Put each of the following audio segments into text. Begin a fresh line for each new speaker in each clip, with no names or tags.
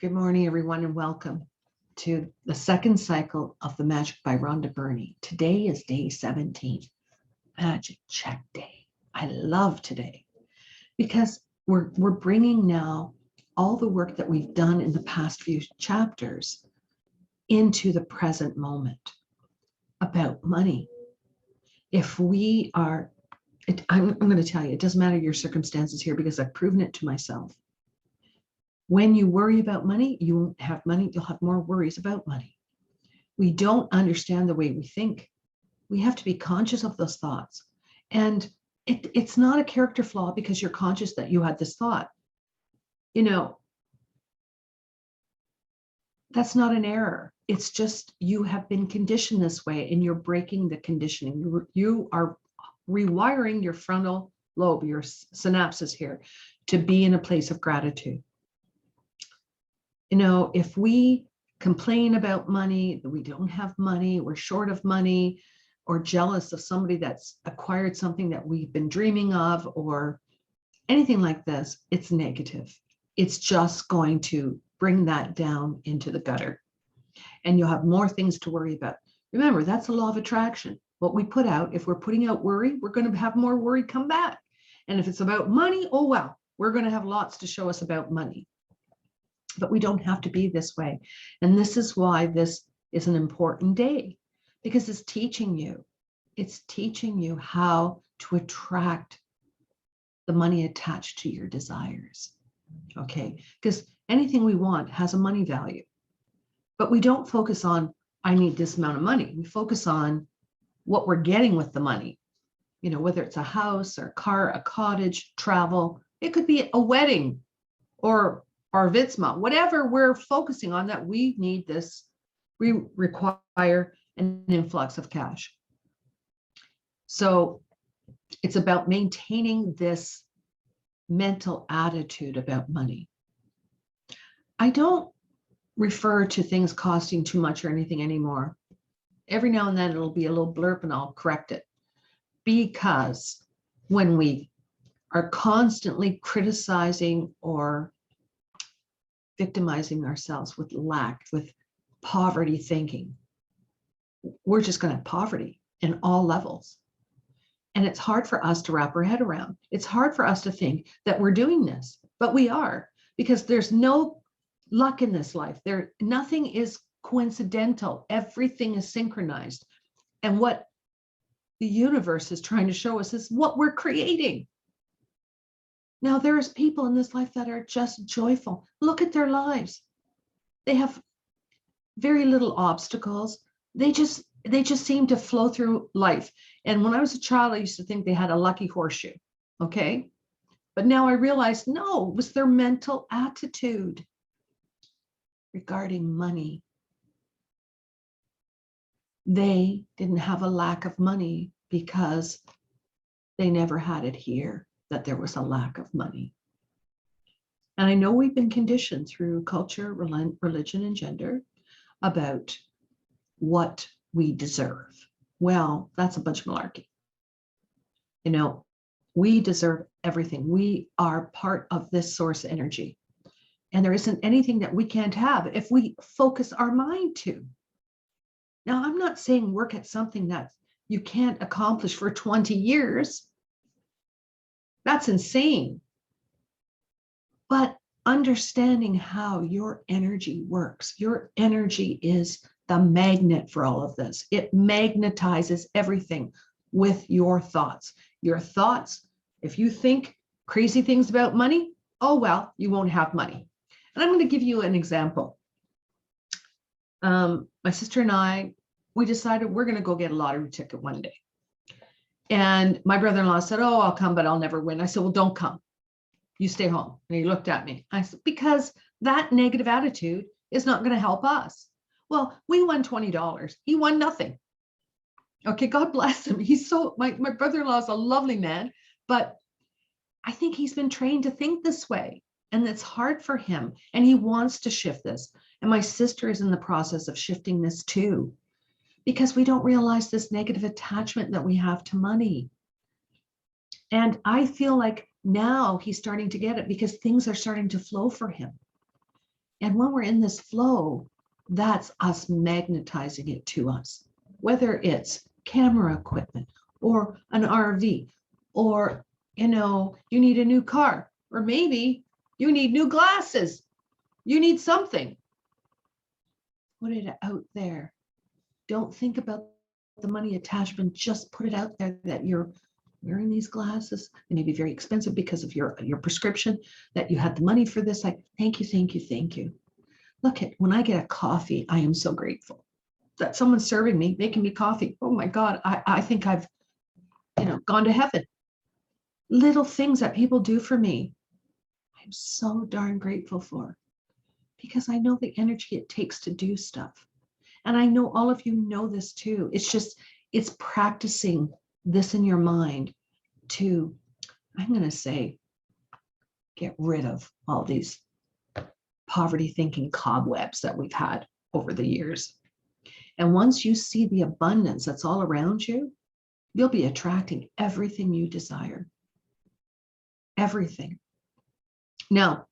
Good morning, everyone, and welcome to the second cycle of the Magic by Rhonda Byrne. Today is day 17, Magic Check Day. I love today because we're bringing now all the work that we've done in the past few chapters into the present moment about money. If we are, I'm going to tell you, it doesn't matter your circumstances here because I've proven it to myself. When you worry about money, you won't have money. You'll have more worries about money. We don't understand the way we think. We have to be conscious of those thoughts. And it's not a character flaw because you're conscious that you had this thought. You know, that's not an error. It's just you have been conditioned this way and you're breaking the conditioning. You are rewiring your frontal lobe, your synapses here, to be in a place of gratitude. You know, if we complain about money, that we don't have money, we're short of money, or jealous of somebody that's acquired something that we've been dreaming of, or anything like this, it's negative. It's just going to bring that down into the gutter. And you'll have more things to worry about. Remember, that's the law of attraction. What we put out, if we're putting out worry, we're going to have more worry come back. And if it's about money, oh, well, we're going to have lots to show us about money. But we don't have to be this way. And this is why this is an important day, because it's teaching you how to attract the money attached to your desires. Okay, because anything we want has a money value, but we don't focus on, I need this amount of money. We focus on what we're getting with the money, you know, whether it's a house or a car, a cottage, travel, it could be a wedding or bar mitzvah, whatever we're focusing on that we need this, we require an influx of cash. So it's about maintaining this mental attitude about money. I don't refer to things costing too much or anything anymore. Every now and then it'll be a little blurb and I'll correct it, because when we are constantly criticizing or victimizing ourselves with lack, with poverty thinking, we're just going to have poverty in all levels. And it's hard for us to wrap our head around. It's hard for us to think that we're doing this, but we are, because there's no luck in this life. Nothing is coincidental. Everything is synchronized. And what the universe is trying to show us is what we're creating. Now, there's people in this life that are just joyful. Look at their lives. They have very little obstacles. They just seem to flow through life. And when I was a child, I used to think they had a lucky horseshoe. Okay. But now I realize, no, it was their mental attitude regarding money. They didn't have a lack of money because they never had it here, that there was a lack of money. And I know we've been conditioned through culture, religion, and gender about what we deserve. Well, that's a bunch of malarkey. You know, we deserve everything. We are part of this source energy. And there isn't anything that we can't have if we focus our mind to. Now, I'm not saying work at something that you can't accomplish for 20 years. That's insane. But understanding how your energy works, your energy is the magnet for all of this. It magnetizes everything with your thoughts. Your thoughts, if you think crazy things about money, oh, well, you won't have money. And I'm going to give you an example. My sister and I, we decided we're going to go get a lottery ticket one day. And my brother-in-law said, oh, I'll come, but I'll never win. I said, well, don't come. You stay home. And he looked at me. I said, because that negative attitude is not going to help us. Well, we won $20. He won nothing. Okay, God bless him. He's so, my brother-in-law is a lovely man, but I think he's been trained to think this way. And it's hard for him. And he wants to shift this. And my sister is in the process of shifting this too, because we don't realize this negative attachment that we have to money. And I feel like now he's starting to get it because things are starting to flow for him. And when we're in this flow, that's us magnetizing it to us, whether it's camera equipment or an RV, or, you need a new car, or maybe you need new glasses. You need something. Put it out there. Don't think about the money attachment. Just put it out there that you're wearing these glasses. They may be very expensive because of your prescription, that you had the money for this. Like, thank you, thank you, thank you. Look at, when I get a coffee, I am so grateful that someone's serving me, making me coffee. Oh my God, I think I've, gone to heaven. Little things that people do for me, I'm so darn grateful for, because I know the energy it takes to do stuff. And I know all of you know this too. It's practicing this in your mind to, I'm going to say, get rid of all these poverty thinking cobwebs that we've had over the years. And once you see the abundance that's all around you, you'll be attracting everything you desire. Everything. Now,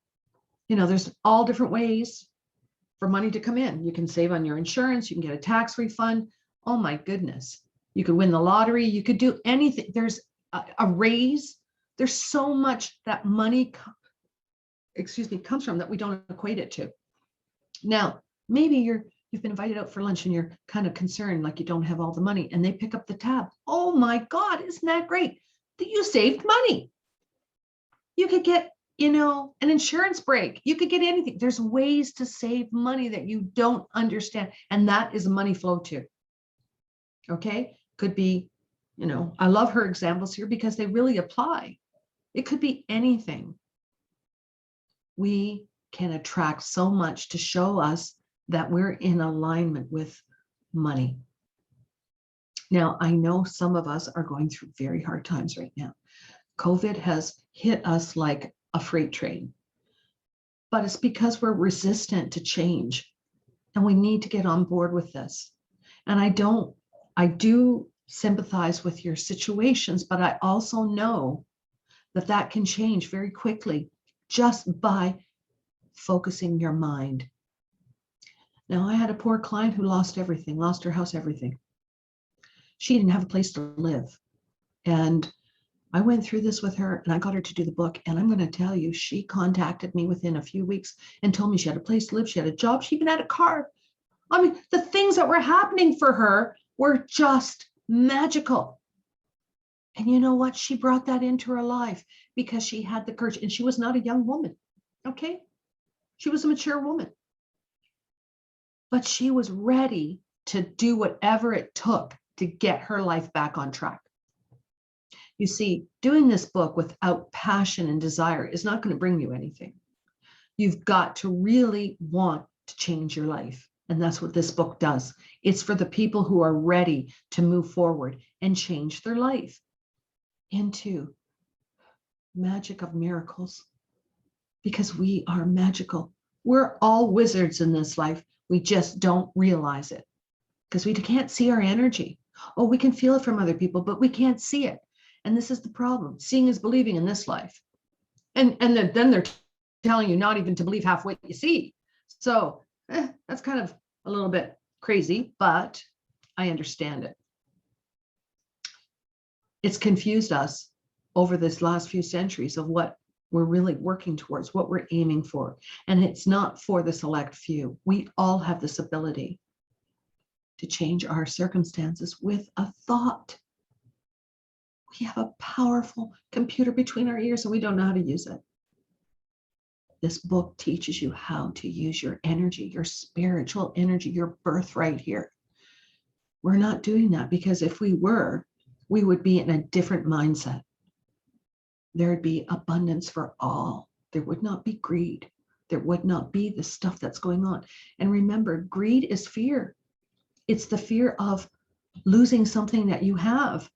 there's all different ways for money to come in. You can save on your insurance. You can get a tax refund. Oh my goodness. You could win the lottery. You could do anything. There's a raise. There's so much that money, comes from that we don't equate it to. Now, maybe you've been invited out for lunch and you're kind of concerned, like you don't have all the money, and they pick up the tab. Oh my God, isn't that great that you saved money? You could get, an insurance break. You could get anything. There's ways to save money that you don't understand. And that is money flow too. Okay. Could be, I love her examples here because they really apply. It could be anything. We can attract so much to show us that we're in alignment with money. Now, I know some of us are going through very hard times right now. COVID has hit us like a freight train, but it's because we're resistant to change, and we need to get on board with this. And I do sympathize with your situations, but I also know that can change very quickly just by focusing your mind. Now, I had a poor client who lost everything, lost her house, everything. She didn't have a place to live. And I went through this with her and I got her to do the book. And I'm going to tell you, she contacted me within a few weeks and told me she had a place to live. She had a job. She even had a car. I mean, the things that were happening for her were just magical. And you know what? She brought that into her life because she had the courage, and she was not a young woman. Okay. She was a mature woman, but she was ready to do whatever it took to get her life back on track. You see, doing this book without passion and desire is not going to bring you anything. You've got to really want to change your life. And that's what this book does. It's for the people who are ready to move forward and change their life into magic of miracles, because we are magical. We're all wizards in this life. We just don't realize it because we can't see our energy. Oh, we can feel it from other people, but we can't see it. And this is the problem. Seeing is believing in this life. And then they're telling you not even to believe half what you see. So that's kind of a little bit crazy, but I understand it. It's confused us over this last few centuries of what we're really working towards, what we're aiming for. And it's not for the select few. We all have this ability to change our circumstances with a thought. We have a powerful computer between our ears and we don't know how to use it. This book teaches you how to use your energy, your spiritual energy, your birthright here. We're not doing that because if we were, we would be in a different mindset. There'd be abundance for all. There would not be greed. There would not be the stuff that's going on. And remember, greed is fear. It's the fear of losing something that you have.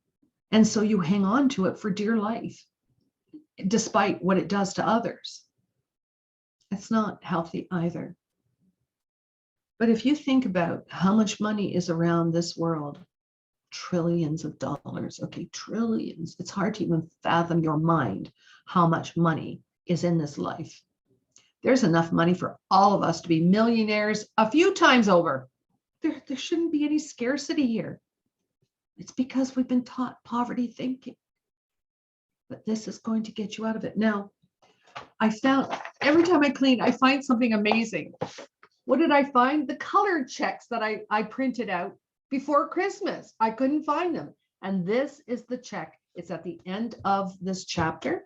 And so you hang on to it for dear life, despite what it does to others. It's not healthy either. But if you think about how much money is around this world, trillions of dollars, okay, trillions. It's hard to even fathom your mind how much money is in this life. There's enough money for all of us to be millionaires a few times over. There shouldn't be any scarcity here. It's because we've been taught poverty thinking. But this is going to get you out of it. Now, I found every time I clean, I find something amazing. What did I find? The colored checks that I printed out before Christmas. I couldn't find them. And this is the check. It's at the end of this chapter.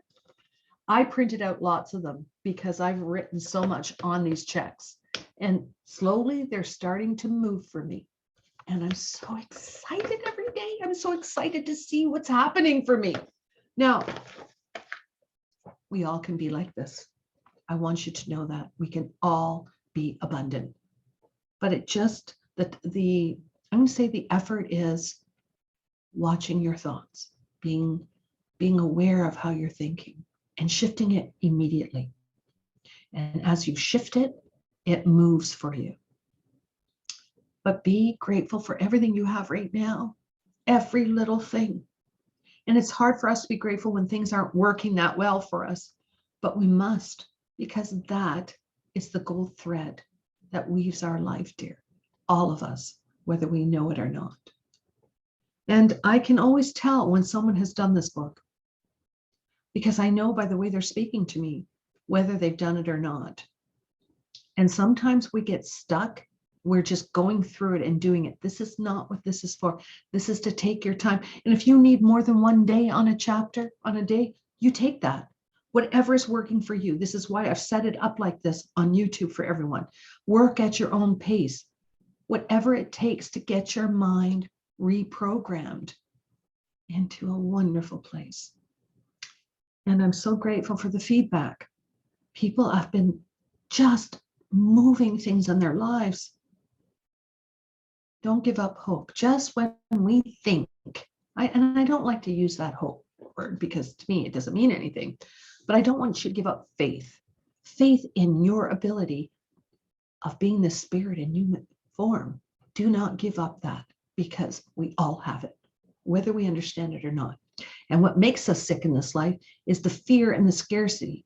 I printed out lots of them because I've written so much on these checks. And slowly they're starting to move for me. And I'm so excited every day. I'm so excited to see what's happening for me. Now, we all can be like this. I want you to know that we can all be abundant. But it just, I'm going to say the effort is watching your thoughts, being aware of how you're thinking and shifting it immediately. And as you shift it, it moves for you. But be grateful for everything you have right now, every little thing. And it's hard for us to be grateful when things aren't working that well for us, but we must, because that is the gold thread that weaves our life, dear. All of us, whether we know it or not. And I can always tell when someone has done this book, because I know by the way they're speaking to me, whether they've done it or not. And sometimes we get stuck. We're just going through it and doing it. This is not what this is for. This is to take your time. And if you need more than one day on a chapter, on a day, you take that. Whatever is working for you. This is why I've set it up like this on YouTube for everyone. Work at your own pace. Whatever it takes to get your mind reprogrammed into a wonderful place. And I'm so grateful for the feedback. People have been just moving things in their lives. Don't give up hope. Just when we think, and I don't like to use that hope word because to me it doesn't mean anything, but I don't want you to give up faith. Faith in your ability of being the spirit in human form. Do not give up that because we all have it, whether we understand it or not. And what makes us sick in this life is the fear and the scarcity.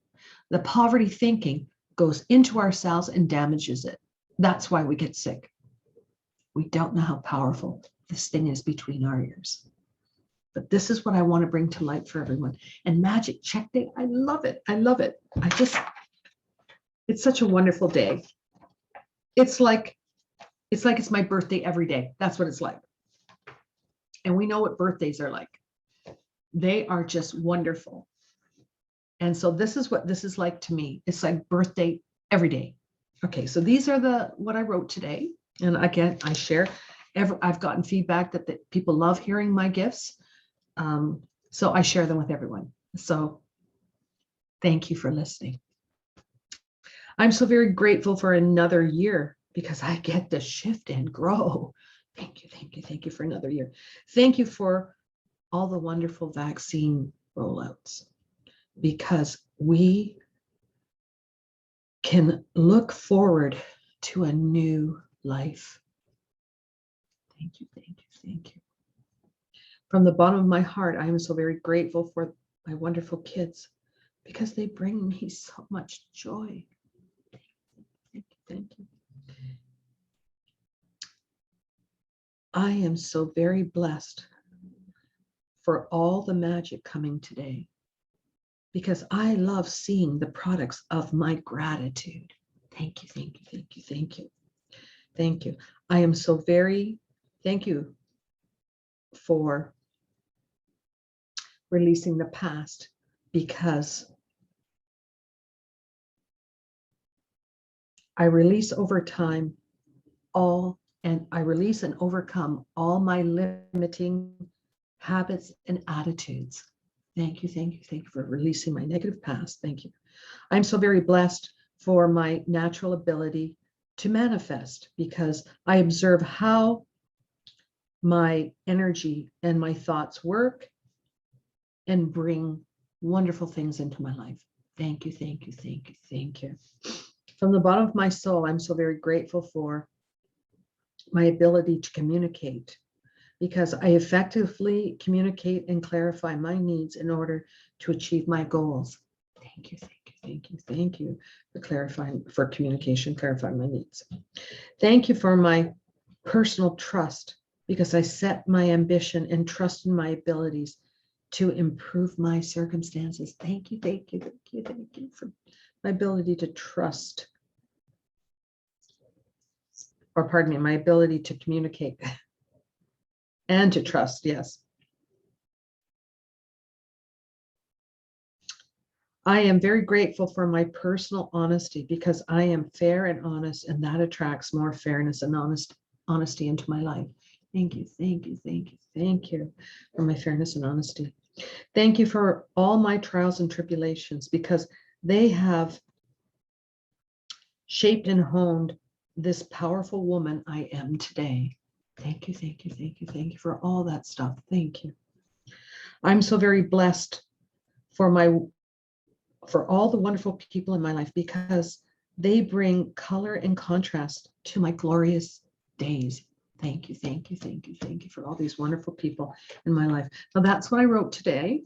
The poverty thinking goes into our cells and damages it. That's why we get sick. We don't know how powerful this thing is between our ears. But this is what I want to bring to light for everyone. And Magic Check Day, I love it. I love it. It's such a wonderful day. It's like it's my birthday every day. That's what it's like. And we know what birthdays are like. They are just wonderful. And so this is what this is like to me. It's like birthday every day. Okay, so these are what I wrote today. And again, I share. I've gotten feedback that people love hearing my gifts. So I share them with everyone. So thank you for listening. I'm so very grateful for another year because I get to shift and grow. Thank you, thank you, thank you for another year. Thank you for all the wonderful vaccine rollouts because we can look forward to a new life. Thank you, thank you, thank you. From the bottom of my heart, I am so very grateful for my wonderful kids because they bring me so much joy. Thank you, thank you. I am so very blessed for all the magic coming today because I love seeing the products of my gratitude. Thank you, thank you, thank you, thank you. Thank you. I am so very, thank you for releasing the past because I release over time I release and overcome all my limiting habits and attitudes. Thank you, thank you, thank you for releasing my negative past. Thank you. I'm so very blessed for my natural ability to manifest because I observe how my energy and my thoughts work and bring wonderful things into my life. Thank you, thank you, thank you, thank you. From the bottom of my soul, I'm so very grateful for my ability to communicate because I effectively communicate and clarify my needs in order to achieve my goals. Thank you, thank you, Thank you for clarifying, for communication, clarifying my needs. Thank you for my personal trust, because I set my ambition and trust in my abilities to improve my circumstances. Thank you for my ability to trust, or pardon me, my ability to communicate and to trust. Yes. I am very grateful for my personal honesty, because I am fair and honest, and that attracts more fairness and honesty into my life. Thank you for my fairness and honesty. Thank you for all my trials and tribulations, because they have shaped and honed this powerful woman I am today. Thank you for all that stuff. Thank you. I'm so very blessed for all the wonderful people in my life, because they bring color and contrast to my glorious days. Thank you for all these wonderful people in my life. Now, that's what I wrote today.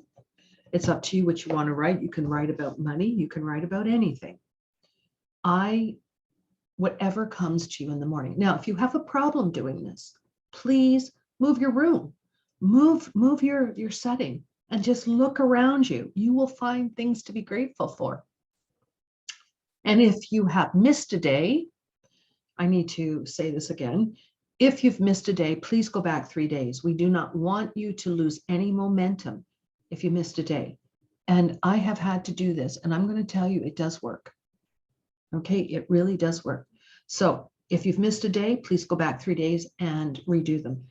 It's up to you what you want to write. You can write about money. You can write about anything. Whatever comes to you in the morning. Now, if you have a problem doing this, please move your room, move your setting, and just look around you. You will find things to be grateful for. And if you have missed a day, I need to say this again. If you've missed a day, please go back 3 days. We do not want you to lose any momentum if you missed a day. And I have had to do this, and I'm going to tell you, it does work. Okay, it really does work. So if you've missed a day, please go back 3 days and redo them.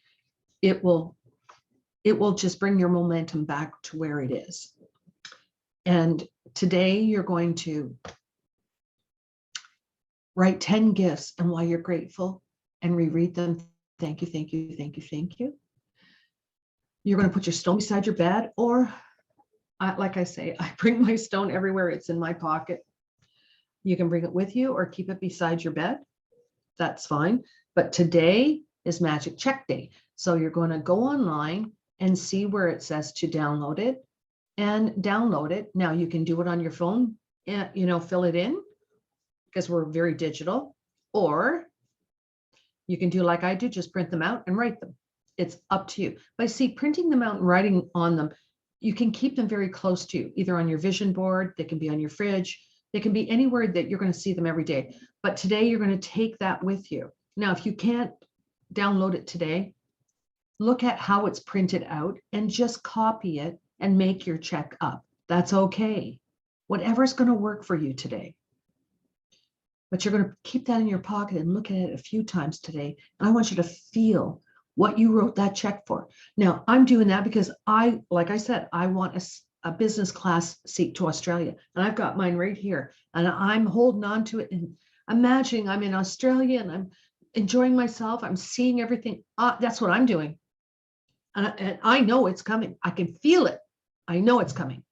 It will just bring your momentum back to where it is. And today you're going to write 10 gifts and why you're grateful, and reread them. Thank you. You're going to put your stone beside your bed, or like I say, I bring my stone everywhere. It's in my pocket. You can bring it with you or keep it beside your bed. That's fine. But today is Magic Check Day. So you're going to go online and see where it says to download it, and download it. Now you can do it on your phone, and fill it in, because we're very digital, or you can do like I do, just print them out and write them. It's up to you. But see, printing them out and writing on them, you can keep them very close to you, either on your vision board, they can be on your fridge, they can be anywhere that you're going to see them every day. But today you're going to take that with you. Now, if you can't download it today, look at how it's printed out and just copy it and make your check up. That's okay. Whatever's going to work for you today. But you're going to keep that in your pocket and look at it a few times today. And I want you to feel what you wrote that check for. Now, I'm doing that because like I said, I want a business class seat to Australia. And I've got mine right here. And I'm holding on to it and imagining I'm in Australia and I'm enjoying myself. I'm seeing everything. That's what I'm doing. And I know it's coming. I can feel it. I know it's coming.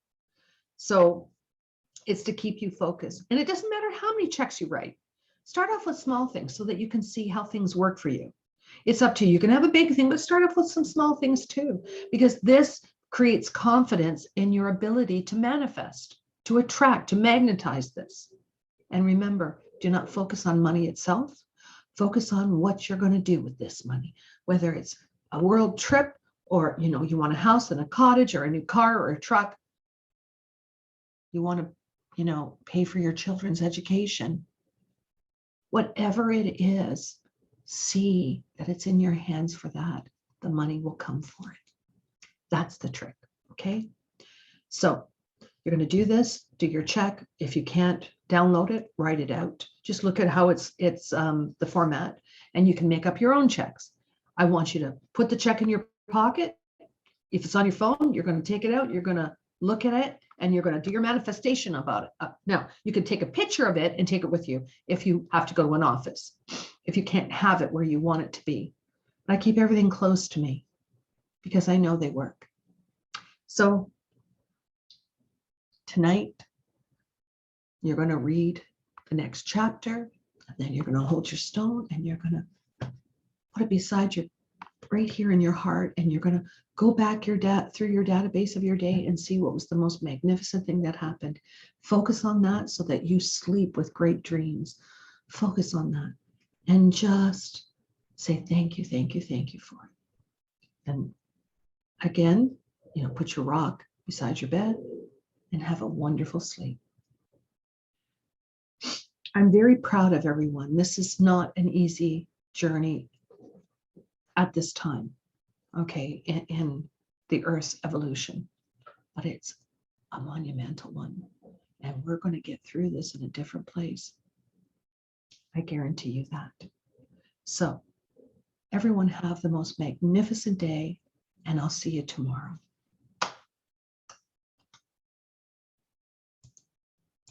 So it's to keep you focused. And it doesn't matter how many checks you write. Start off with small things so that you can see how things work for you. It's up to you. You can have a big thing, but start off with some small things too, because this creates confidence in your ability to manifest, to attract, to magnetize this. And remember, do not focus on money itself. Focus on what you're going to do with this money, whether it's a world trip or, you want a house and a cottage or a new car or a truck. You want to, pay for your children's education. Whatever it is, see that it's in your hands for that. The money will come for it. That's the trick, okay? So you're going to do this, do your check. If you can't download it, write it out. Just look at how it's the format, and you can make up your own checks. I want you to put the check in your pocket. If it's on your phone, you're going to take it out. You're going to look at it, and you're going to do your manifestation about it. Now, you can take a picture of it and take it with you if you have to go to an office, if you can't have it where you want it to be. I keep everything close to me because I know they work. So tonight, you're going to read the next chapter, and then you're going to hold your stone and you're going to put it beside right here in your heart, and you're going to go back through your database of your day and see what was the most magnificent thing that happened. Focus on that so that you sleep with great dreams. Focus on that and just say thank you, thank you, thank you for it. And again, put your rock beside your bed and have a wonderful sleep. I'm very proud of everyone. This is not an easy journey at this time, okay, in the Earth's evolution, but it's a monumental one. And we're going to get through this in a different place. I guarantee you that. So everyone have the most magnificent day, and I'll see you tomorrow.